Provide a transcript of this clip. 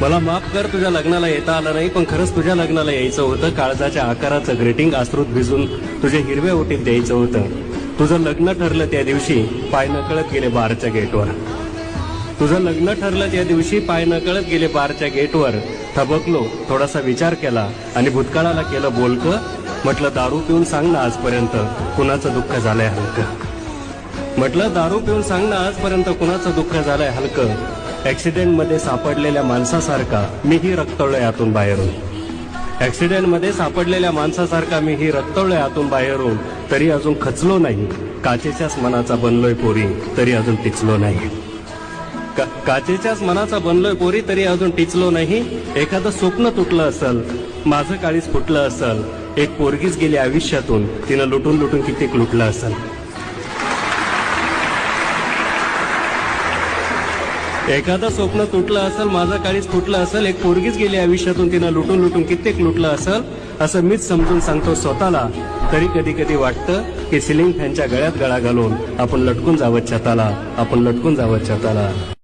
मला माफ कर, तुझ्या लग्नाला येता आलं नाही, पण खरंच तुझ्या लग्नाला यायचं होतं. काळजाच्या आकाराचं ग्रीटिंग अश्रूत भिजून तुझ्या हिरव्या ओटीत द्यायचं होतं. तुझं लग्न ठरलं त्या दिवशी, पाय नकळत गेले बारच्या गेटवर. तुझं लग्न ठरलं त्या दिवशी, पाय नकळत गेले बारच्या गेटवर. थबकलो, थोडासा विचार केला आणि भूतकाळाला केलं बोलकं. म्हटलं दारू पिऊन सांग ना आजपर्यंत कुणाचं दुःख झालंय हलकं. म्हटलं दारू पिऊन सांग ना आजपर्यंत कुणाचं दुःख झालंय हलकं. ऍक्सिडेंटमध्ये सापडलेल्या माणसासारखा मीही रक्तवलोय आतून बाहेरून. ऍक्सिडेंटमध्ये सापडलेल्या माणसासारखा मीही रक्तवलोय आतून बाहेरून. तरी अजून खचलो नाही, काचेच्याच मनाचा बनलोय पोरी, तरी अजून टिचलो नाही. काचेच्याच मनाचा बनलोय पोरी, तरी अजून टिचलो नाही. एखादं स्वप्न तुटलं असल, माझं काळीच फुटलं असल. एक पोरगीच गेली आयुष्यातून, तिनं लुटून लुटून कित्येक लुटलं असल. एखादं स्वप्न तुटलं असेल, माझं काळीच फुटलं असेल. एक पोरगीच गेली आयुष्यातून, तिनं लुटून लुटून कित्येक लुटलं असेल. असं मीच समजून सांगतो स्वतःला. तरी कधी कधी वाटतं की सिलिंग फॅनच्या गळ्यात गळा घालून आपण लटकून जावं छताला, आपण लटकून जावं छताला.